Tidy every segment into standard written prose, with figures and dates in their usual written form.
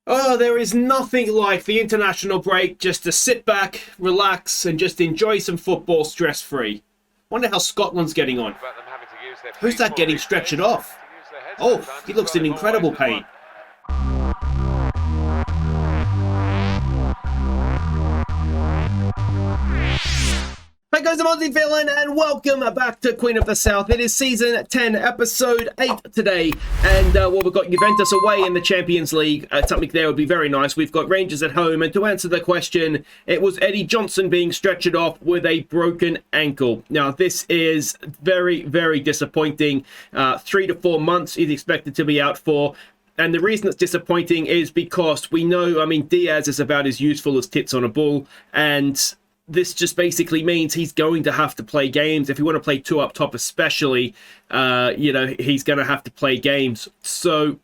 Oh, there is nothing like the international break just to sit back, relax, and just enjoy some football stress-free. Wonder how Scotland's getting on. Who's that getting stretched off? Oh, he looks in incredible pain. Hi guys, I'm Aussie Villain and welcome back to Queen of the South. It is season 10, episode 8 today. And we've got Juventus away in the Champions League. Something there would be very nice. We've got Rangers at home. And to answer the question, it was Eddie Johnson being stretchered off with a broken ankle. Now, this is very, very disappointing. 3 to 4 months he's expected to be out for. And the reason it's disappointing is because we know, Diaz is about as useful as tits on a bull. And this just basically means he's going to have to play games. If you want to play two up top especially, he's going to have to play games. So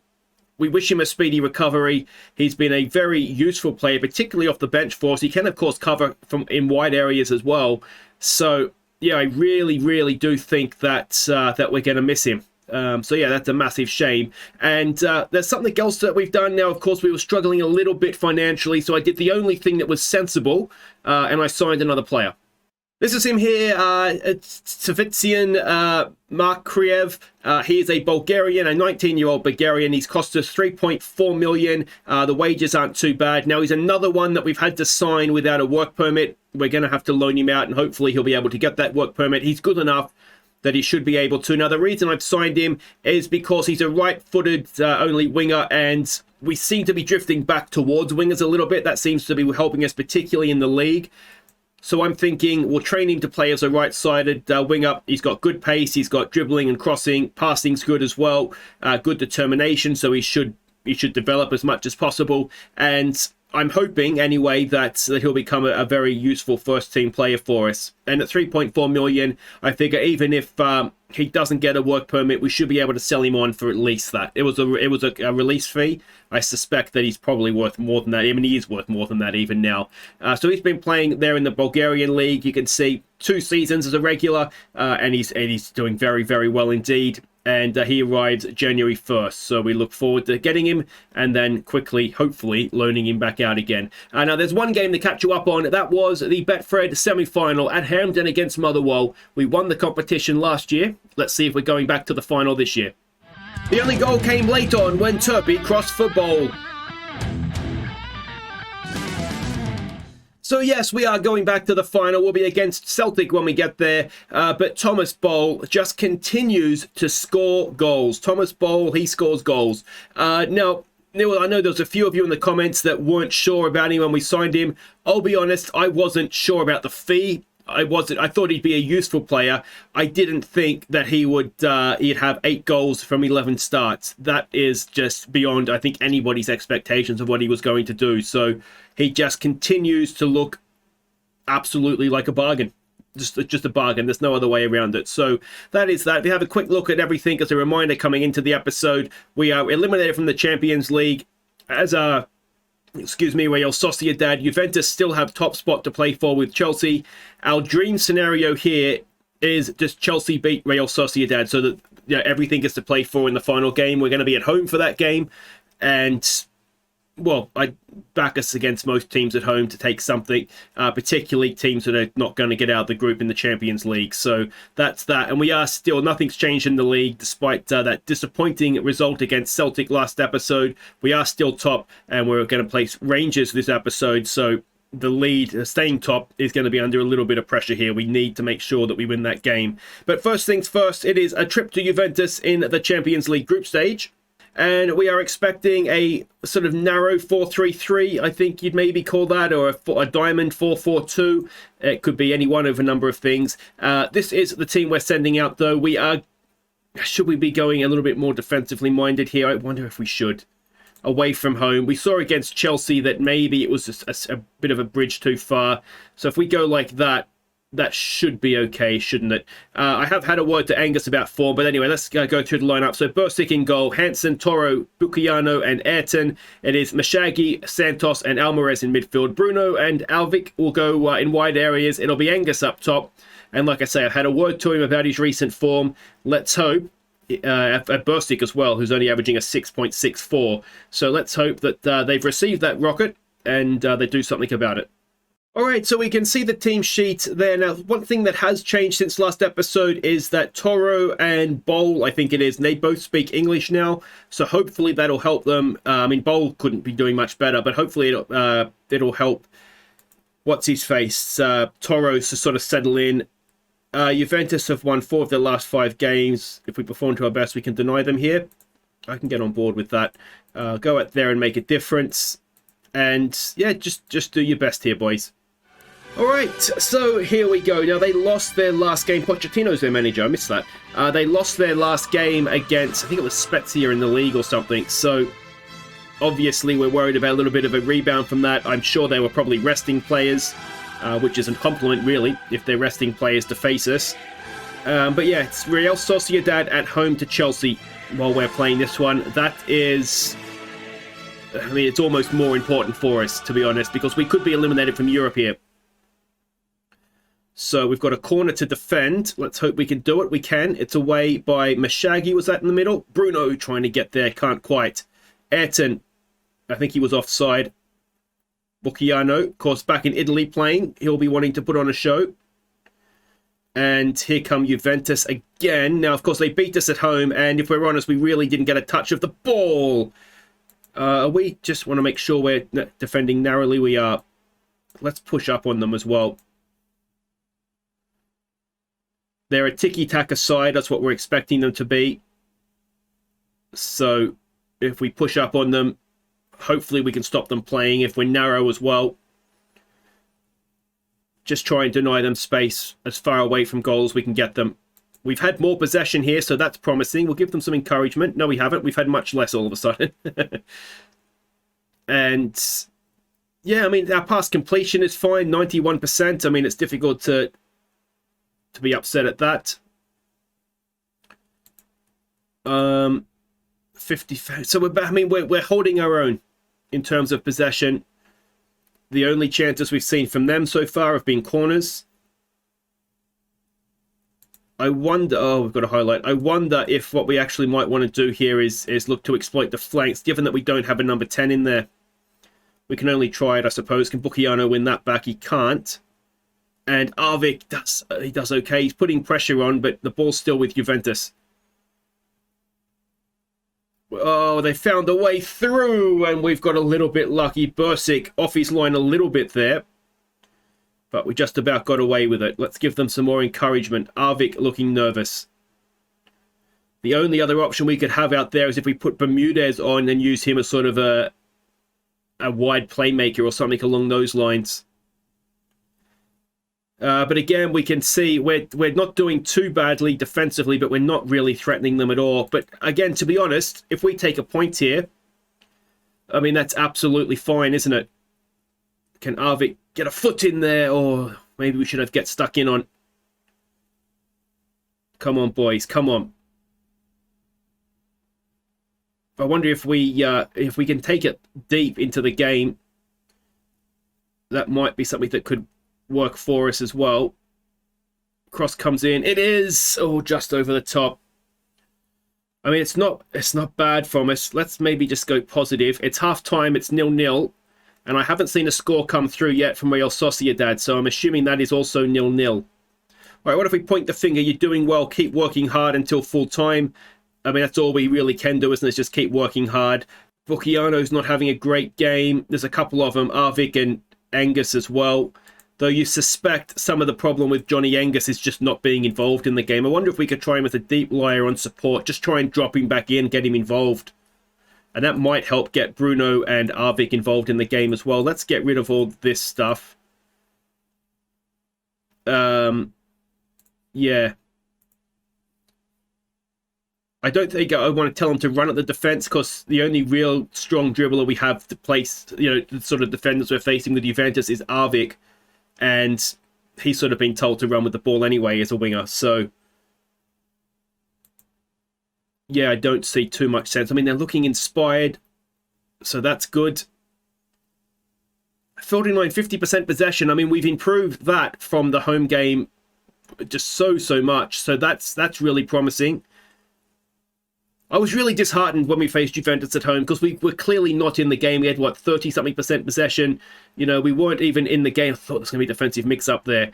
we wish him a speedy recovery. He's been a very useful player, particularly off the bench for us. He can, of course, cover from in wide areas as well. So, yeah, I really, really do think that we're going to miss him. That's a massive shame. And there's something else that we've done now. Of course, we were struggling a little bit financially, so I did the only thing that was sensible, and I signed another player. This is him here, Savitzian Markriev. He is a Bulgarian, a 19-year-old Bulgarian. He's cost us 3.4 million. The wages aren't too bad. Now, he's another one that we've had to sign without a work permit. We're going to have to loan him out, and hopefully he'll be able to get that work permit. He's good enough that he should be able to. Now, the reason I've signed him is because he's a right-footed only winger, and we seem to be drifting back towards wingers a little bit. That seems to be helping us, particularly in the league. So I'm thinking we'll train him to play as a right-sided winger. He's got good pace, he's got dribbling and crossing, passing's good as well, good determination, so he should develop as much as possible. And I'm hoping, anyway, that he'll become a very useful first-team player for us. And at 3.4 million, I figure even if he doesn't get a work permit, we should be able to sell him on for at least that. It was a release fee. I suspect that he's probably worth more than that. He is worth more than that even now. So he's been playing there in the Bulgarian league. You can see 2 seasons as a regular, and he's doing very, very well indeed. And he arrives January 1st, so we look forward to getting him and then quickly, hopefully, loaning him back out again. Now, there's one game to catch you up on. That was the Betfred semi-final at Hampden against Motherwell. We won the competition last year. Let's see if we're going back to the final this year. The only goal came late on when Turpey crossed for Bowl. So yes, we are going back to the final. We'll be against Celtic when we get there. But Thomas Bowl just continues to score goals. Thomas Bowl, he scores goals. Now, I know there's a few of you in the comments that weren't sure about him when we signed him. I'll be honest, I wasn't sure about the fee. I thought he'd be a useful player. I didn't think that he'd have 8 goals from 11 starts. That is just beyond, I think, anybody's expectations of what he was going to do. So he just continues to look absolutely like a bargain. Just a bargain. There's no other way around it. So that is that. If you have a quick look at everything as a reminder coming into the episode, we are eliminated from the Champions League as a Real Sociedad. Juventus still have top spot to play for with Chelsea. Our dream scenario here is just Chelsea beat Real Sociedad so that everything is to play for in the final game. We're going to be at home for that game. And, well, I back us against most teams at home to take something, particularly teams that are not going to get out of the group in the Champions League. So that's that. And we are still, nothing's changed in the league despite that disappointing result against Celtic last episode. We are still top, and we're going to place Rangers this episode. So the lead, staying top, is going to be under a little bit of pressure here. We need to make sure that we win that game. But first things first, it is a trip to Juventus in the Champions League group stage. And we are expecting a sort of narrow 4-3-3, I think you'd maybe call that, or a diamond 4-4-2. It could be any one of a number of things. This is the team we're sending out, though. Should we be going a little bit more defensively minded here? I wonder if we should. Away from home. We saw against Chelsea that maybe it was just a bit of a bridge too far. So if we go like that, that should be okay, shouldn't it? I have had a word to Angus about form, but anyway, let's go through the lineup. So Bursik in goal, Hansen, Toro, Bukiano, and Ayrton. It is Mashagi, Santos, and Alvarez in midfield. Bruno and Alvik will go in wide areas. It'll be Angus up top. And like I say, I've had a word to him about his recent form. Let's hope at Burstik as well, who's only averaging a 6.64. So let's hope that they've received that rocket and they do something about it. All right, so we can see the team sheet there. Now, one thing that has changed since last episode is that Toro and Bowl, I think it is, they both speak English now. So hopefully that'll help them. I mean, Bowl couldn't be doing much better, but hopefully it'll help, what's-his-face, Toro to sort of settle in. Juventus have won 4 of their last 5 games. If we perform to our best, we can deny them here. I can get on board with that. Go out there and make a difference. And, yeah, just do your best here, boys. All right, so here we go. Now, they lost their last game. Pochettino's their manager. I missed that. They lost their last game against, I think it was Spezia in the league or something. So, obviously, we're worried about a little bit of a rebound from that. I'm sure they were probably resting players, which is a compliment, really, if they're resting players to face us. But, yeah, it's Real Sociedad at home to Chelsea while we're playing this one. That is... I mean, it's almost more important for us, to be honest, because we could be eliminated from Europe here. So we've got a corner to defend. Let's hope we can do it. We can. It's away by Mashagi. Was that in the middle? Bruno trying to get there. Can't quite. Ayrton. I think he was offside. Bucchiano, of course, back in Italy playing. He'll be wanting to put on a show. And here come Juventus again. Now, of course, they beat us at home. And if we're honest, we really didn't get a touch of the ball. We just want to make sure we're defending narrowly. We are. Let's push up on them as well. They're a tiki-taka side. That's what we're expecting them to be. So if we push up on them, hopefully we can stop them playing. If we're narrow as well, just try and deny them space as far away from goals we can get them. We've had more possession here, so that's promising. We'll give them some encouragement. No, we haven't. We've had much less all of a sudden. And, yeah, I mean, our pass completion is fine, 91%. I mean, it's difficult to be upset at that. 50. So we're holding our own in terms of possession. The only chances we've seen from them so far have been corners. I wonder... Oh, we've got a highlight. I wonder if what we actually might want to do here is look to exploit the flanks, given that we don't have a number 10 in there. We can only try it, I suppose. Can Bucchiano win that back? He can't. And Arvik does okay. He's putting pressure on, but the ball's still with Juventus. Oh, they found a way through, and we've got a little bit lucky. Bursik off his line a little bit there. But we just about got away with it. Let's give them some more encouragement. Arvik looking nervous. The only other option we could have out there is if we put Bermudez on and use him as sort of a wide playmaker or something along those lines. But again, we can see we're not doing too badly defensively, but we're not really threatening them at all. But again, to be honest, if we take a point here, I mean, that's absolutely fine, isn't it? Can Arvik get a foot in there? Or maybe we should have get stuck in on. Come on, boys. Come on. I wonder if we can take it deep into the game. That might be something that could work for us as well. Cross comes in. It is! Oh, just over the top. I mean, it's not bad from us. Let's maybe just go positive. It's half-time. It's 0-0. And I haven't seen a score come through yet from Real Sociedad, so I'm assuming that is also 0-0. All right, what if we point the finger? You're doing well. Keep working hard until full time. I mean, that's all we really can do, isn't it? Just keep working hard. Bucchiano's not having a great game. There's a couple of them, Arvik and Angus as well. Though you suspect some of the problem with Johnny Angus is just not being involved in the game. I wonder if we could try him as a deep liar on support. Just try and drop him back in, get him involved. And that might help get Bruno and Arvik involved in the game as well. Let's get rid of all this stuff. Yeah. I don't think I want to tell them to run at the defense because the only real strong dribbler we have to place, the sort of defenders we're facing with Juventus is Arvik. And he's sort of been told to run with the ball anyway as a winger. So, yeah, I don't see too much sense. I mean, they're looking inspired. So that's good. 50% possession. I mean, we've improved that from the home game just so much. So that's really promising. I was really disheartened when we faced Juventus at home because we were clearly not in the game. We had, what, 30-something% possession. You know, we weren't even in the game. I thought there was going to be a defensive mix-up there.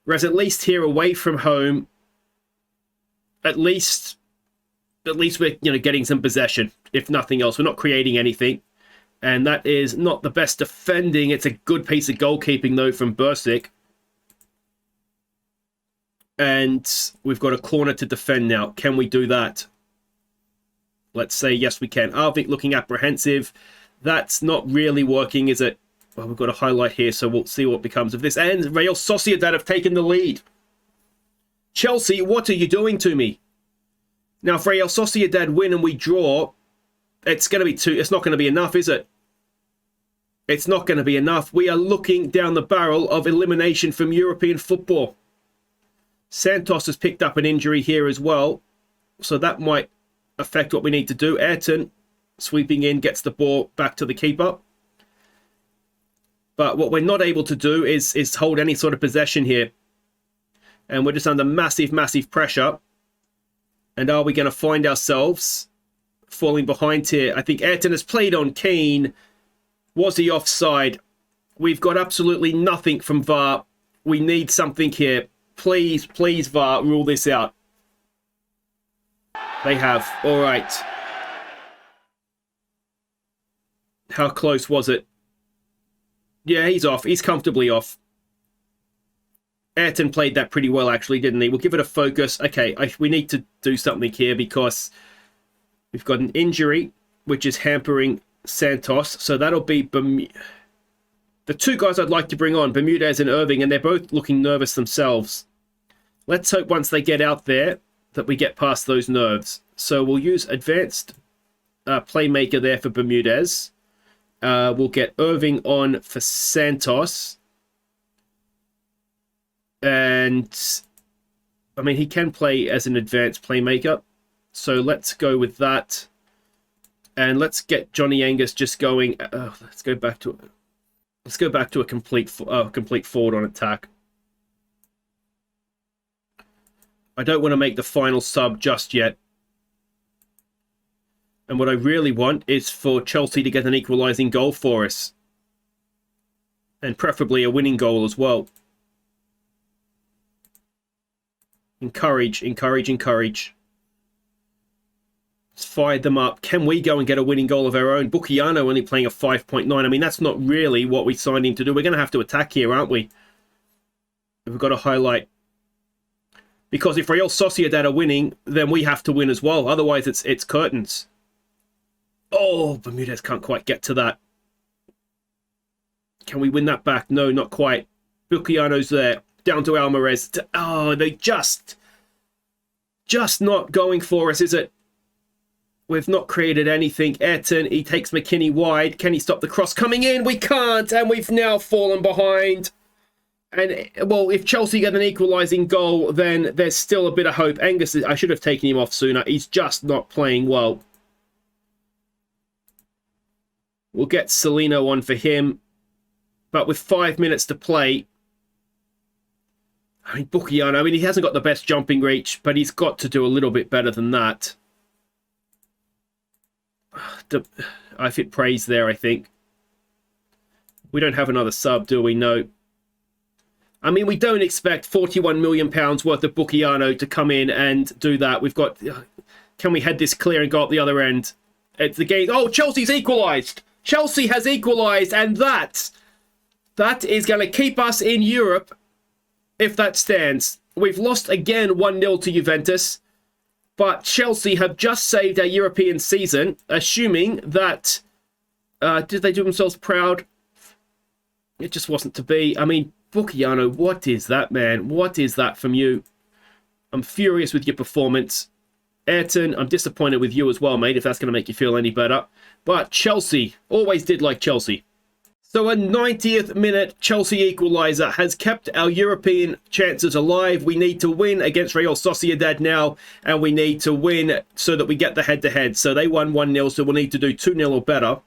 Whereas at least here, away from home, at least we're, you know, getting some possession, if nothing else. We're not creating anything. And that is not the best defending. It's a good piece of goalkeeping, though, from Bursic. And we've got a corner to defend now. Can we do that? Let's say yes, we can. Arvik looking apprehensive. That's not really working, is it? Well, we've got a highlight here, so we'll see what becomes of this. And Real Sociedad have taken the lead. Chelsea, what are you doing to me? Now, if Real Sociedad win and we draw, it's going to be it's not going to be enough, is it? It's not going to be enough. We are looking down the barrel of elimination from European football. Santos has picked up an injury here as well, so that might affect what we need to do. Ayrton sweeping in, gets the ball back to the keeper. But what we're not able to do is hold any sort of possession here. And we're just under massive, massive pressure. And are we going to find ourselves falling behind here? I think Ayrton has played on Keane. Was he offside? We've got absolutely nothing from VAR. We need something here. Please, please, VAR, rule this out. They have. All right. How close was it? Yeah, he's off. He's comfortably off. Ayrton played that pretty well, actually, didn't he? We'll give it a focus. Okay, we need to do something here because we've got an injury, which is hampering Santos. So that'll be the two guys I'd like to bring on, Bermudez and Irving, and they're both looking nervous themselves. Let's hope once they get out there that we get past those nerves. So we'll use advanced playmaker there for Bermudez. We'll get Irving on for Santos. And, I mean, he can play as an advanced playmaker. So let's go with that. And let's get Johnny Angus just going. Let's go back to a complete forward on attack. I don't want to make the final sub just yet. And what I really want is for Chelsea to get an equalising goal for us. And preferably a winning goal as well. Encourage, encourage, encourage. Let's fire them up. Can we go and get a winning goal of our own? Bucchiano only playing a 5.9. I mean, that's not really what we signed him to do. We're going to have to attack here, aren't we? We've got to highlight. Because if Real Sociedad are winning, then we have to win as well. Otherwise, it's curtains. Oh, Bermudez can't quite get to that. Can we win that back? No, not quite. Bucchiano's there. Down to Alvarez. Oh, they just not going for us, is it? We've not created anything. Ayrton, he takes McKinney wide. Can he stop the cross coming in? We can't, and we've now fallen behind. And, well, if Chelsea get an equalising goal, then there's still a bit of hope. Angus, I should have taken him off sooner. He's just not playing well. We'll get Celino on for him. But with 5 minutes to play, I mean, Bucchiano, I mean, he hasn't got the best jumping reach, but he's got to do a little bit better than that. I've hit praise there, I think. We don't have another sub, do we? No. I mean, we don't expect £41 million worth of Bucchiano to come in and do that. We've got... Can we head this clear and go up the other end? It's the game. Oh, Chelsea's equalised! Chelsea has equalised, and that is going to keep us in Europe if that stands. We've lost again 1-0 to Juventus, but Chelsea have just saved our European season, assuming that... did they do themselves proud? It just wasn't to be. I mean, Bucchiano, what is that, man? What is that from you? I'm furious with your performance. Ayrton, I'm disappointed with you as well, mate, if that's going to make you feel any better. But Chelsea, always did like Chelsea. So a 90th minute Chelsea equaliser has kept our European chances alive. We need to win against Real Sociedad now, and we need to win so that we get the head-to-head. So they won 1-0, so we'll need to do 2-0 or better.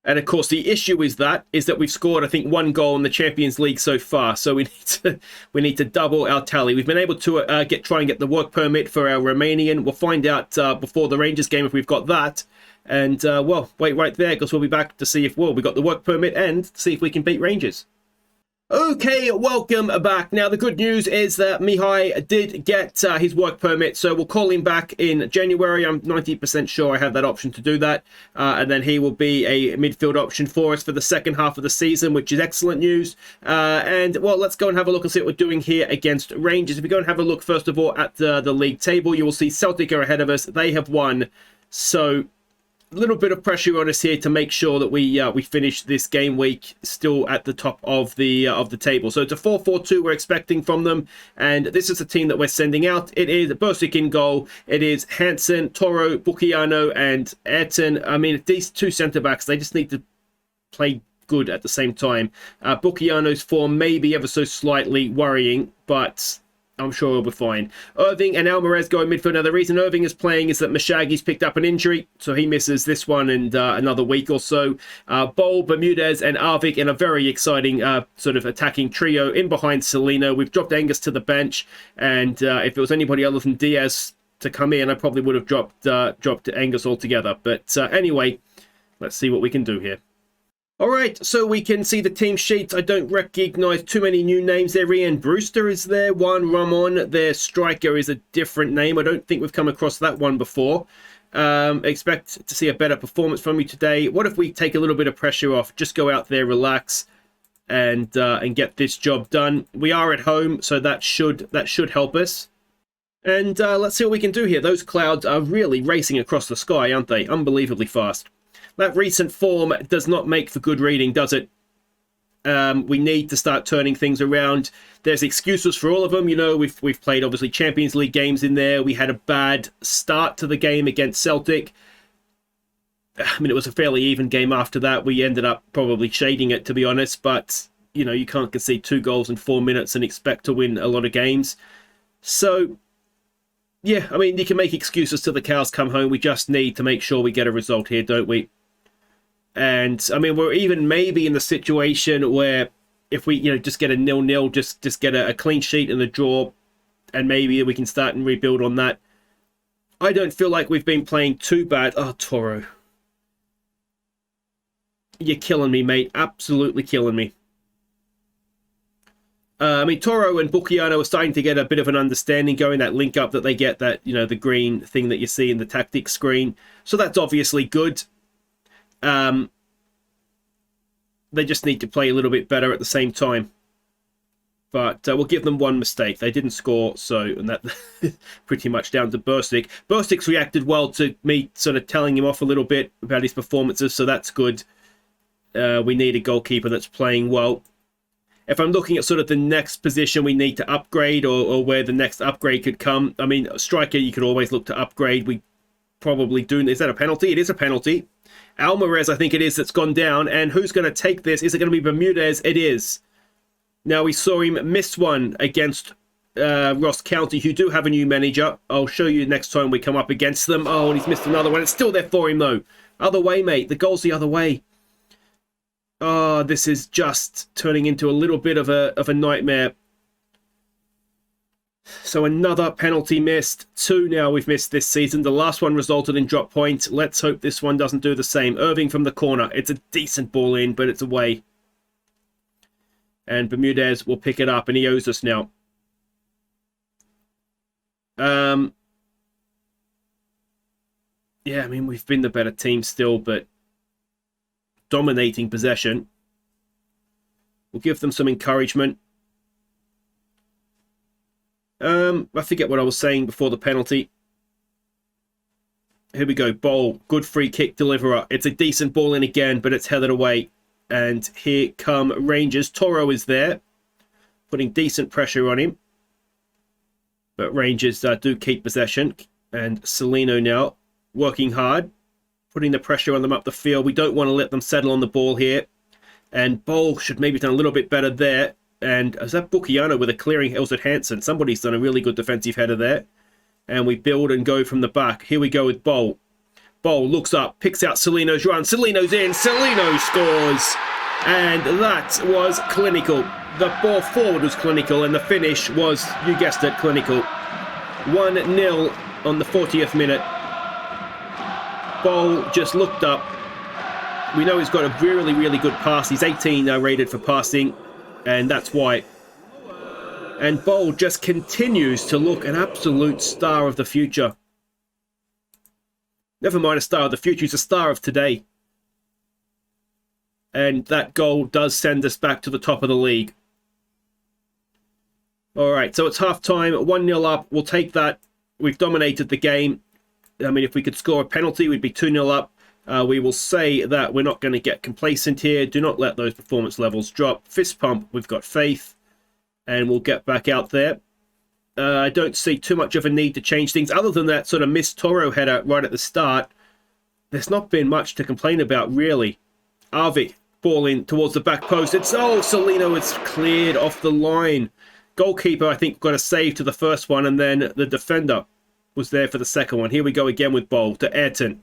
And of course, the issue is that we've scored, I think, 1 goal in the Champions League so far. So we need to double our tally. We've been able to try and get the work permit for our Romanian. We'll find out before the Rangers game if we've got that. And well, wait right there, because we'll be back to see if we got the work permit and see if we can beat Rangers. Okay, welcome back. Now, the good news is that Mihai did get his work permit, so we'll call him back in January. I'm 90% sure I have that option to do that, and then he will be a midfield option for us for the second half of the season, which is excellent news. And, well, let's go and have a look and see what we're doing here against Rangers. If we go and have a look, first of all, at the league table, you will see Celtic are ahead of us. They have won, so a little bit of pressure on us here to make sure that we finish this game week still at the top of the table. So it's a 4-4-2 we're expecting from them, and this is the team that we're sending out. It is Bursic in goal. It is Hansen, Toro, Bukiano, and Ayrton. I mean, these two centre backs, they just need to play good at the same time. Bukiano's form may be ever so slightly worrying, but I'm sure he'll be fine. Irving and Alvarez go in midfield. Now, the reason Irving is playing is that Mashagi's picked up an injury, so he misses this one and another week or so. Bol, Bermudez, and Arvik in a very exciting sort of attacking trio in behind Celino. We've dropped Angus to the bench, and if it was anybody other than Diaz to come in, I probably would have dropped Angus altogether. But anyway, let's see what we can do here. All right, so we can see the team sheets. I don't recognize too many new names there. Ian Brewster is there. Juan Ramon, their striker, is a different name. I don't think we've come across that one before. Expect to see a better performance from you today. What if we take a little bit of pressure off? Just go out there, relax, and get this job done. We are at home, so that should help us. And let's see what we can do here. Those clouds are really racing across the sky, aren't they? Unbelievably fast. That recent form does not make for good reading, does it? We need to start turning things around. There's excuses for all of them. You know, we've played, obviously, Champions League games in there. We had a bad start to the game against Celtic. I mean, it was a fairly even game after that. We ended up probably shading it, to be honest. But, you know, you can't concede 2 goals in 4 minutes and expect to win a lot of games. So, yeah, I mean, you can make excuses till the cows come home. We just need to make sure we get a result here, don't we? And, I mean, we're even maybe in the situation where if we, you know, just get a 0-0, just get a clean sheet in the draw, and maybe we can start and rebuild on that. I don't feel like we've been playing too bad. Oh, Toro. You're killing me, mate. Absolutely killing me. I mean, Toro and Bukiano are starting to get a bit of an understanding going, that link up that they get, that, you know, the green thing that you see in the tactics screen. So that's obviously good. They just need to play a little bit better at the same time. But we'll give them one mistake. They didn't score, so, and that pretty much down to Bursic. Bursic's reacted well to me sort of telling him off a little bit about his performances, so that's good. We need a goalkeeper that's playing well. If I'm looking at sort of the next position we need to upgrade, or where the next upgrade could come, I mean, striker, you could always look to upgrade. We probably do. Is that a penalty? It is a penalty. Alvarez, I think it is, that's gone down. And who's going to take this? Is it going to be Bermudez? It is. Now, we saw him miss one against Ross County, who do have a new manager. I'll show you next time we come up against them. Oh, and he's missed another one. It's still there for him, though. Other way, mate. The goal's the other way. Oh, this is just turning into a little bit of a nightmare. So another penalty missed. 2 now we've missed this season. The last one resulted in drop point. Let's hope this one doesn't do the same. Irving from the corner. It's a decent ball in, but it's away. And Bermudez will pick it up, and he owes us now. Yeah, I mean, we've been the better team still, but dominating possession. We'll give them some encouragement. I forget what I was saying before the penalty. Here we go. Bol. Good free kick deliverer. It's a decent ball in again, but it's headed away. And here come Rangers. Toro is there, putting decent pressure on him. But Rangers do keep possession. And Celino now working hard, putting the pressure on them up the field. We don't want to let them settle on the ball here. And Bol should maybe have done a little bit better there. And is that Bukiano with a clearing? It was at Hansen. Somebody's done a really good defensive header there. And we build and go from the back. Here we go with Bol. Bowl looks up, picks out Celino's run. Celino's in. Celino scores. And that was clinical. The ball forward was clinical, and the finish was, you guessed it, clinical. 1-0 on the 40th minute. Bowl just looked up. We know he's got a really, really good pass. He's 18 rated for passing, and that's why. And Bowl just continues to look an absolute star of the future. Never mind a star of the future, he's a star of today. And that goal does send us back to the top of the league. Alright, so it's half-time, 1-0 up. We'll take that. We've dominated the game. I mean, if we could score a penalty, we'd be 2-0 up. We will say that we're not going to get complacent here. Do not let those performance levels drop. Fist pump, we've got faith. And we'll get back out there. I don't see too much of a need to change things. Other than that sort of missed Toro header right at the start, there's not been much to complain about, really. Arvik, ball in towards the back post. It's, oh, Celino is cleared off the line. Goalkeeper, I think, got a save to the first one, and then the defender was there for the second one. Here we go again with Bowl to Ayrton.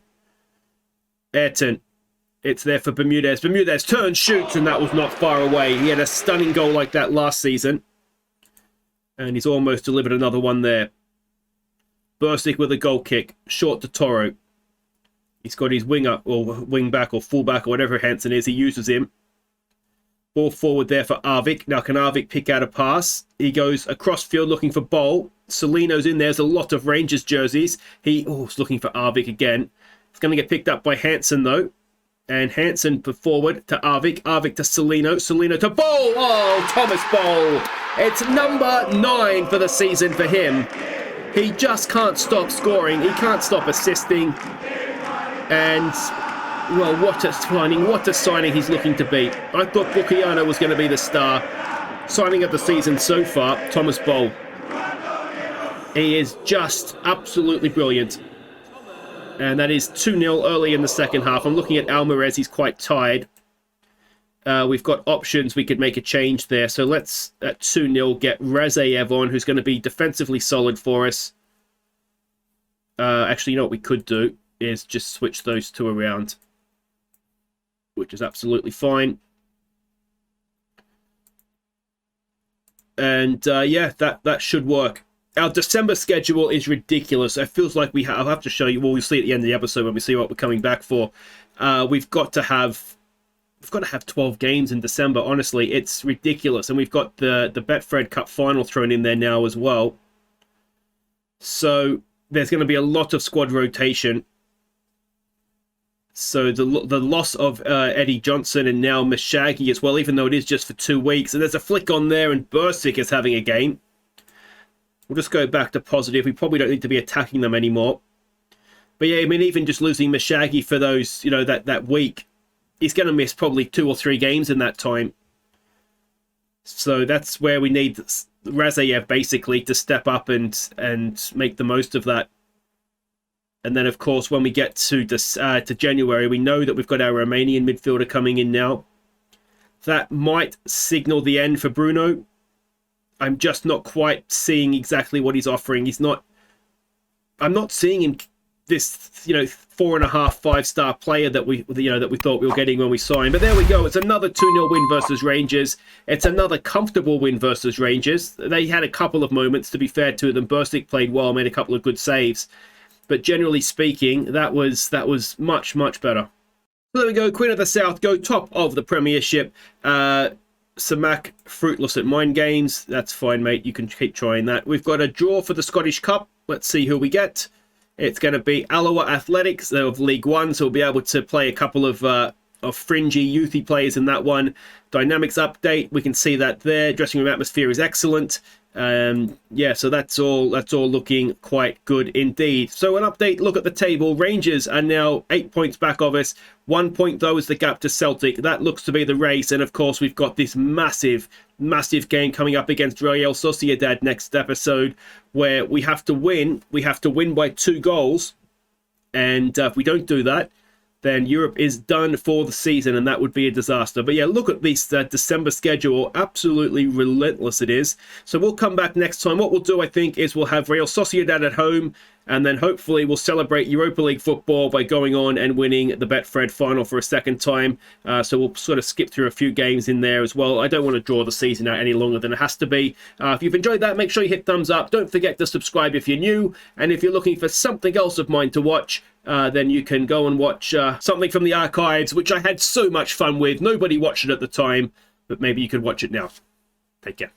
Ayrton. It's there for Bermudez. Bermudez turns, shoots, and that was not far away. He had a stunning goal like that last season. And he's almost delivered another one there. Bursik with a goal kick. Short to Toro. He's got his winger, or wing back, or full back, or whatever Hansen is. He uses him. Ball forward there for Arvik. Now can Arvik pick out a pass? He goes across field looking for Bowl. Celino's in there. There's a lot of Rangers jerseys. He's looking for Arvik again. It's going to get picked up by Hansen though. And Hansen forward to Arvik. Arvik to Celino. Celino to Bowl. Oh, Thomas Bowl. It's number 9 for the season for him. He just can't stop scoring. He can't stop assisting. And, well, what a signing he's looking to be. I thought Bucchiano was going to be the star. Signing of the season so far, Thomas Bowl. He is just absolutely brilliant. And that is 2-0 early in the second half. I'm looking at Alvarez. He's quite tired. We've got options. We could make a change there. So let's, at 2-0, get Razayev on, who's going to be defensively solid for us. Actually, you know what we could do is just switch those two around, which is absolutely fine. And yeah, that should work. Our December schedule is ridiculous. It feels like I'll have to show you. Well, we'll see at the end of the episode when we see what we're coming back for. We've got to have 12 games in December. Honestly, it's ridiculous. And we've got the Betfred Cup final thrown in there now as well. So there's going to be a lot of squad rotation. So the loss of Eddie Johnson and now Mashagi as well, even though it is just for 2 weeks. And there's a flick on there, and Bursik is having a game. We'll just go back to positive. We probably don't need to be attacking them anymore. But yeah, I mean, even just losing Mashagi for those, you know, that week, he's going to miss probably 2 or 3 games in that time. So that's where we need Razayev basically to step up and make the most of that. And then, of course, when we get to January, we know that we've got our Romanian midfielder coming in now. That might signal the end for Bruno. I'm just not quite seeing exactly what he's offering. I'm not seeing him this, 4.5, 5-star player that we thought we were getting when we signed. But there we go. It's another 2-0 win versus Rangers. It's another comfortable win versus Rangers. They had a couple of moments, to be fair to them. Bursik played well, made a couple of good saves. But generally speaking, that was much, much better. So there we go. Queen of the South go top of the Premiership. Samak fruitless at mind games. That's fine, mate. You can keep trying that. We've got a draw for the Scottish Cup. Let's see who we get. It's going to be Alloa Athletics of League One, so we'll be able to play a couple of fringy, youthy players in that one. Dynamics update. We can see that there. Dressing room atmosphere is excellent. Yeah, so that's all looking quite good indeed. So an update look at the table. Rangers are now 8 points back of us. 1 point though is the gap to Celtic. That looks to be the race, and of course we've got this massive game coming up against Real Sociedad next episode, where we have to win. We have to win by 2 goals, and if we don't do that, then Europe is done for the season, and that would be a disaster. But yeah, look at this December schedule. Absolutely relentless it is. So we'll come back next time. What we'll do, I think, is we'll have Real Sociedad at home, and then hopefully we'll celebrate Europa League football by going on and winning the Betfred final for a second time. So we'll sort of skip through a few games in there as well. I don't want to draw the season out any longer than it has to be. If you've enjoyed that, make sure you hit thumbs up. Don't forget to subscribe if you're new, and if you're looking for something else of mine to watch, then you can go and watch something from the archives, which I had so much fun with. Nobody watched it at the time, but maybe you could watch it now. Take care.